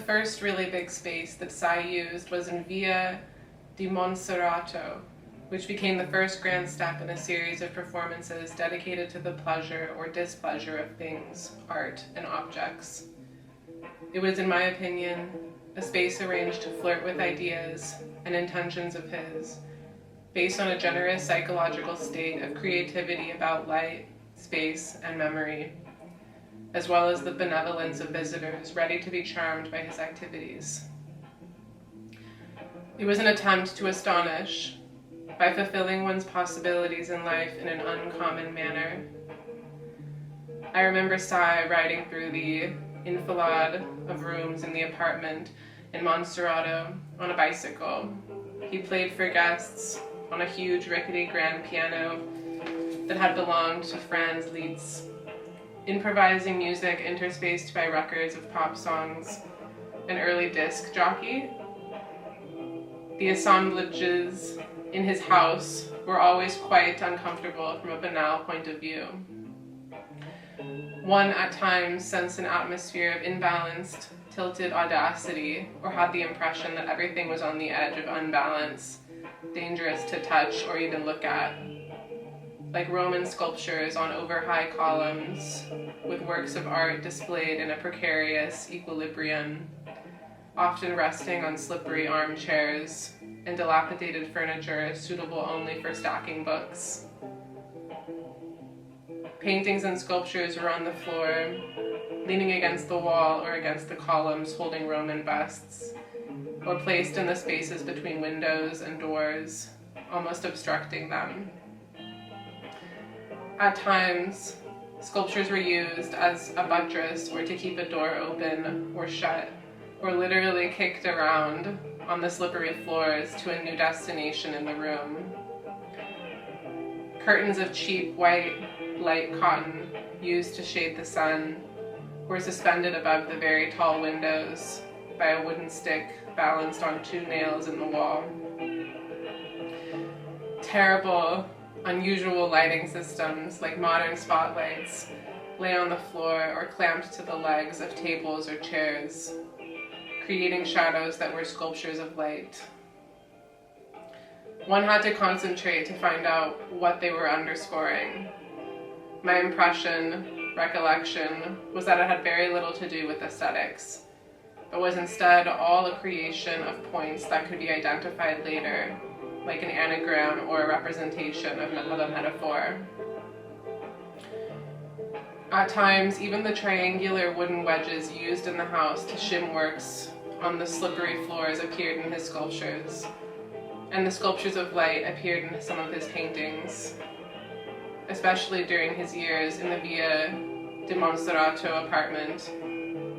first really big space that Sai used was in Via di Monserrato, which became the first grand step in a series of performances dedicated to the pleasure or displeasure of things, art, and objects. It was, in my opinion, a space arranged to flirt with ideas and intentions of his, based on a generous psychological state of creativity about light, space, and memory, as well as the benevolence of visitors ready to be charmed by his activities. It was an attempt to astonish by fulfilling one's possibilities in life in an uncommon manner. I remember Sai riding through the enfilade of rooms in the apartment in Monserrato on a bicycle. He played for guests on a huge rickety grand piano that had belonged to Franz Liszt, improvising music interspaced by records of pop songs, an early disc jockey. The assemblages in his house were always quite uncomfortable from a banal point of view. One at times sensed an atmosphere of imbalanced, tilted audacity, or had the impression that everything was on the edge of unbalance, dangerous to touch or even look at, like Roman sculptures on over-high columns, with works of art displayed in a precarious equilibrium, often resting on slippery armchairs and dilapidated furniture suitable only for stacking books. Paintings and sculptures were on the floor, leaning against the wall or against the columns holding Roman busts, or placed in the spaces between windows and doors, almost obstructing them. At times, sculptures were used as a buttress or to keep a door open or shut, or literally kicked around on the slippery floors to a new destination in the room. Curtains of cheap white, light cotton used to shade the sun were suspended above the very tall windows by a wooden stick balanced on 2 nails in the wall. Terrible, unusual lighting systems, like modern spotlights, lay on the floor or clamped to the legs of tables or chairs, creating shadows that were sculptures of light. One had to concentrate to find out what they were underscoring. My recollection, was that it had very little to do with aesthetics, but was instead all a creation of points that could be identified later, like an anagram or a representation of a metaphor. At times, even the triangular wooden wedges used in the house to shim works on the slippery floors appeared in his sculptures, and the sculptures of light appeared in some of his paintings, especially during his years in the Via di Monserrato apartment.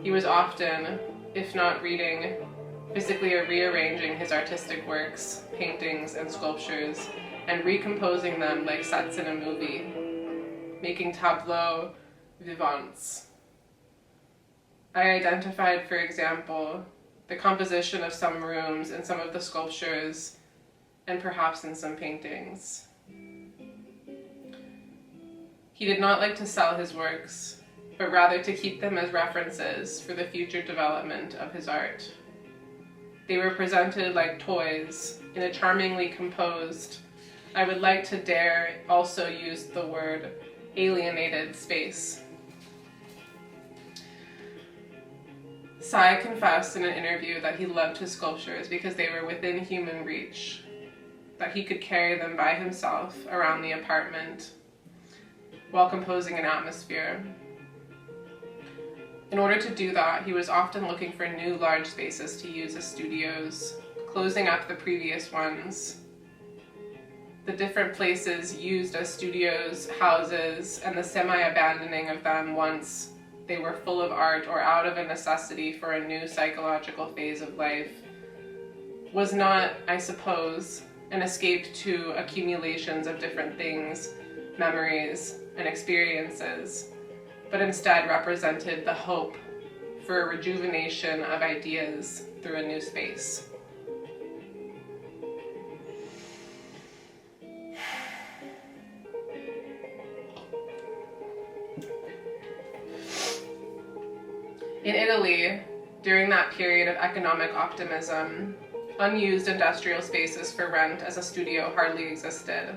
He was often, if not reading, physically rearranging his artistic works, paintings, and sculptures, and recomposing them like sets in a movie, making tableaux vivants. I identified, for example, the composition of some rooms in some of the sculptures, and perhaps in some paintings. He did not like to sell his works, but rather to keep them as references for the future development of his art. They were presented like toys in a charmingly composed, I would like to dare also use the word, alienated space. Sai confessed in an interview that he loved his sculptures because they were within human reach, that he could carry them by himself around the apartment while composing an atmosphere. In order to do that, he was often looking for new large spaces to use as studios, closing up the previous ones. The different places used as studios, houses, and the semi-abandoning of them once they were full of art or out of a necessity for a new psychological phase of life was not, I suppose, an escape to accumulations of different things, memories, and experiences, but instead represented the hope for a rejuvenation of ideas through a new space. In Italy, During that period of economic optimism, unused industrial spaces for rent as a studio hardly existed.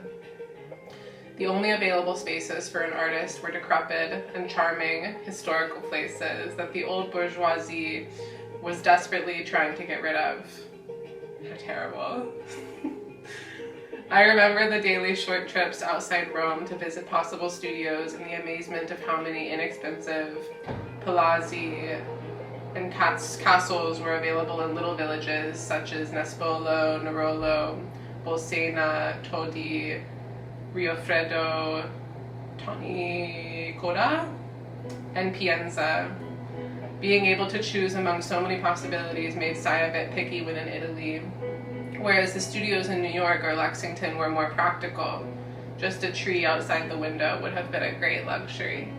The only available spaces for an artist were decrepit and charming historical places that the old bourgeoisie was desperately trying to get rid of. How terrible. I remember the daily short trips outside Rome to visit possible studios and the amazement of how many inexpensive palazzi and castles were available in little villages such as Nespolo, Nerolo, Bolsena, Todi, Riofredo, Tonicoda, and Pienza. Being able to choose among so many possibilities made Sai a bit picky when in Italy, whereas the studios in New York or Lexington were more practical. Just a tree outside the window would have been a great luxury.